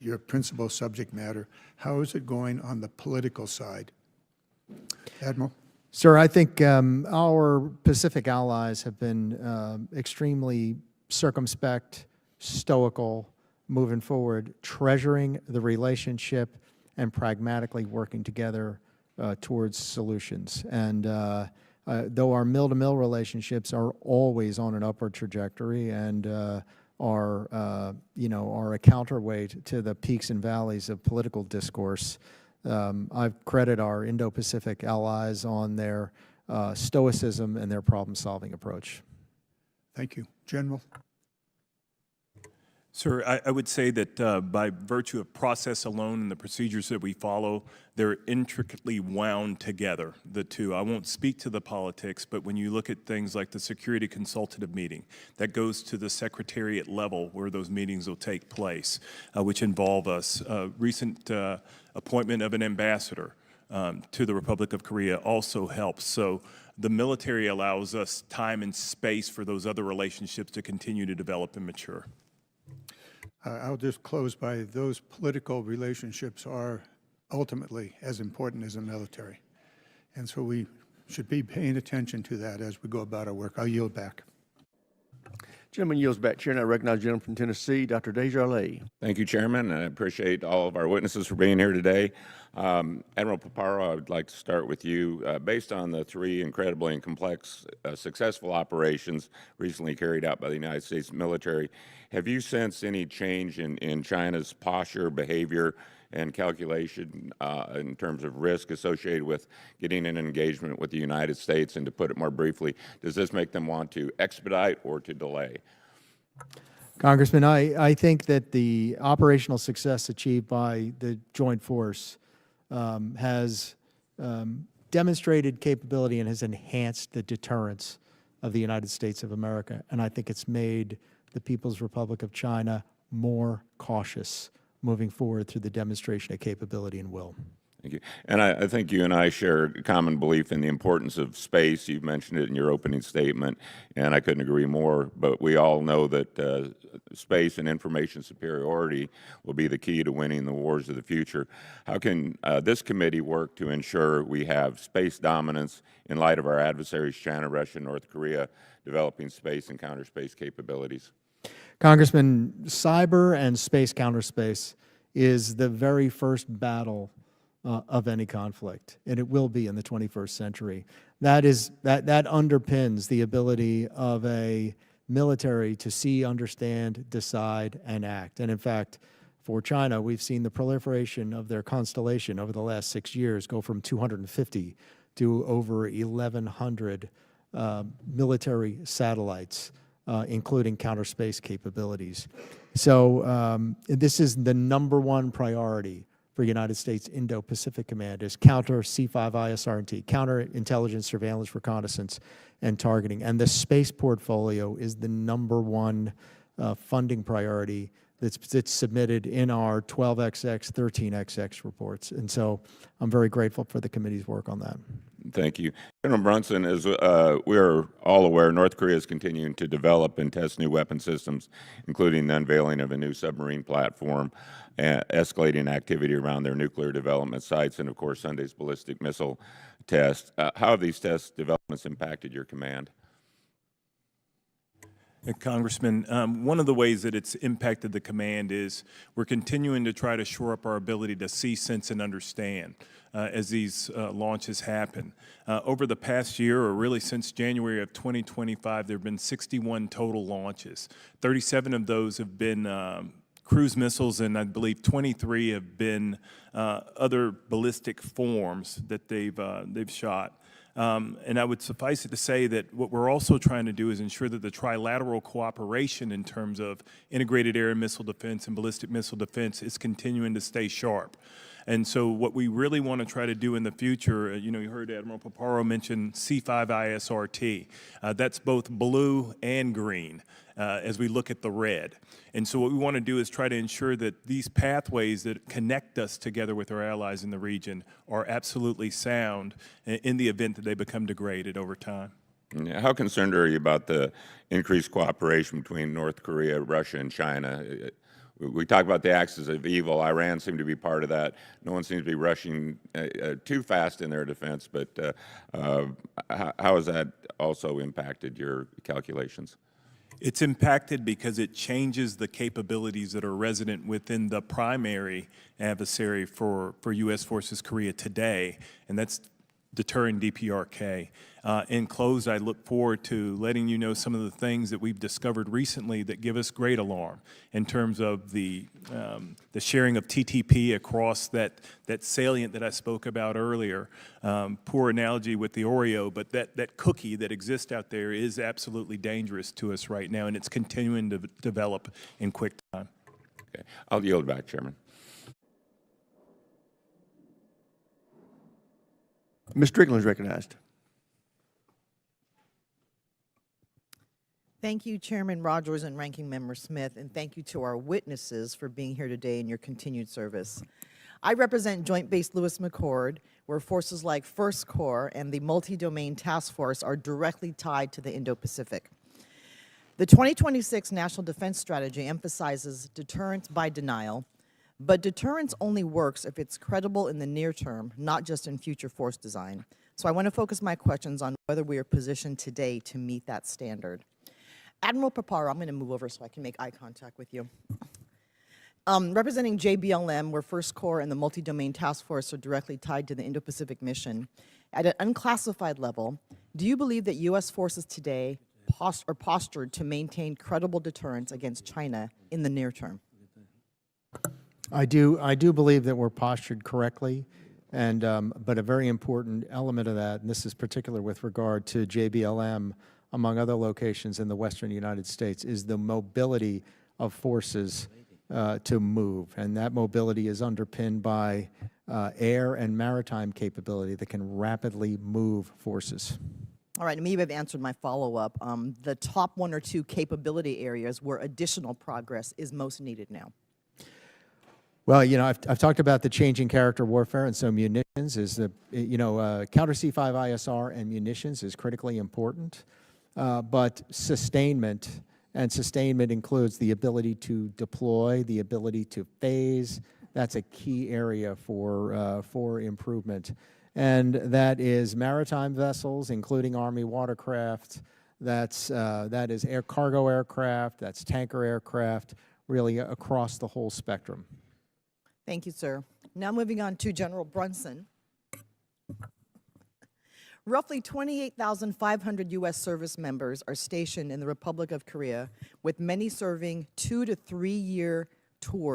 your principal subject matter. How is it going on the political side? Admiral? Sir, I think our Pacific allies have been extremely circumspect, stoical, moving forward, treasuring the relationship and pragmatically working together towards solutions. And though our mill-to-mill relationships are always on an upward trajectory and are a counterweight to the peaks and valleys of political discourse, I credit our Indo-Pacific allies on their stoicism and their problem-solving approach. Thank you. General? Sir, I would say that by virtue of process alone and the procedures that we follow, they're intricately wound together, the two. I won't speak to the politics, but when you look at things like the Security Consultative Meeting, that goes to the Secretariat level where those meetings will take place, which involve us. Recent appointment of an ambassador to the Republic of Korea also helps. So the military allows us time and space for those other relationships to continue to develop and mature. I'll just close by those political relationships are ultimately as important as the military. And so we should be paying attention to that as we go about our work. I'll yield back. Gentleman yields back. Chair, and I recognize the gentleman from Tennessee, Dr. Desjardins. Thank you, Chairman. I appreciate all of our witnesses for being here today. Admiral Paparo, I would like to start with you. Based on the three incredibly and complex, successful operations recently carried out by the United States military, have you sensed any change in China's posture, behavior, and calculation in terms of risk associated with getting an engagement with the United States? And to put it more briefly, does this make them want to expedite or to delay? Congressman, I think that the operational success achieved by the Joint Force has demonstrated capability and has enhanced the deterrence of the United States of America. And I think it's made the People's Republic of China more cautious moving forward through the demonstration of capability and will. Thank you. And I think you and I share a common belief in the importance of space. You've mentioned it in your opening statement, and I couldn't agree more. But we all know that space and information superiority will be the key to winning the wars of the future. How can this committee work to ensure we have space dominance in light of our adversaries, China, Russia, and North Korea, developing space and counter-space capabilities? Congressman, cyber and space counterspace is the very first battle of any conflict, and it will be in the 21st century. That underpins the ability of a military to see, understand, decide, and act. And in fact, for China, we've seen the proliferation of their constellation over the last 6 years go from 250 to over 1,100 military satellites, including counter space capabilities. So this is the #1 priority for United States Indo-Pacific Command, is counter C5ISR&T, counterintelligence, surveillance, reconnaissance, and targeting. And the space portfolio is the #1 funding priority that's submitted in our 12XX, 13XX reports. And so I'm very grateful for the committee's work on that. Thank you. General Brunson, as we're all aware, North Korea is continuing to develop and test new weapon systems, including the unveiling of a new submarine platform, escalating activity around their nuclear development sites, and of course Sunday's ballistic missile test. How have these test developments impacted your command? Congressman, one of the ways that it's impacted the command is we're continuing to try to shore up our ability to see, sense, and understand as these launches happen. Over the past year, or really since January of 2025, there have been 61 total launches. 37 of those have been cruise missiles, and I believe 23 have been other ballistic forms that they've shot. And I would suffice it to say that what we're also trying to do is ensure that the trilateral cooperation in terms of integrated air and missile defense and ballistic missile defense is continuing to stay sharp. And so what we really want to try to do in the future, you heard Admiral Paparo mention C5ISR&T. That's both blue and green as we look at the red. And so what we want to do is try to ensure that these pathways that connect us together with our allies in the region are absolutely sound in the event that they become degraded over time. How concerned are you about the increased cooperation between North Korea, Russia, and China? we talk about the axis of evil. Iran seemed to be part of that. No one seems to be rushing too fast in their defense, but how has that also impacted your calculations? It's impacted because it changes the capabilities that are resident within the primary adversary for U.S. Forces Korea today, and that's deterring DPRK. In close, I look forward to letting you know some of the things that we've discovered recently that give us great alarm in terms of the sharing of TTP across that salient that I spoke about earlier. Poor analogy with the Oreo, but that cookie that exists out there is absolutely dangerous to us right now, and it's continuing to develop in quick time. Okay. I'll yield back, Chairman. Ms. Strickland is recognized. Thank you, Chairman Rogers and Ranking Member Smith, and thank you to our witnesses for being here today and your continued service. I represent Joint Base Lewis McChord, where forces like First Corps and the Multi-Domain Task Force are directly tied to the Indo-Pacific. The 2026 National Defense Strategy emphasizes deterrence by denial, but deterrence only works if it's credible in the near term, not just in future force design. So I want to focus my questions on whether we are positioned today to meet that standard. Admiral Paparo, I'm going to move over so I can make eye contact with you. Representing JBLM, where First Corps and the Multi-Domain Task Force are directly tied to the Indo-Pacific mission, at an unclassified level, do you believe that U.S. forces today are postured to maintain credible deterrence against China in the near term? I do believe that we're postured correctly, and but a very important element of that, and this is particular with regard to JBLM, among other locations in the western United States, is the mobility of forces to move, and that mobility is underpinned by air and maritime capability that can rapidly move forces. All right, and maybe I've answered my follow-up. The top one or two capability areas where additional progress is most needed now. Well, you know, I've talked about the changing character warfare, and so munitions is counter C5ISR and munitions is critically important, but sustainment includes the ability to deploy, the ability to phase. That's a key area for improvement, and that is maritime vessels, including Army watercraft. That is cargo aircraft. That's tanker aircraft. Really across the whole spectrum. Thank you, sir. Now moving on to General Brunson. Roughly 28,500 U.S. service members are stationed in the Republic of Korea, with many serving 2 to 3 year tours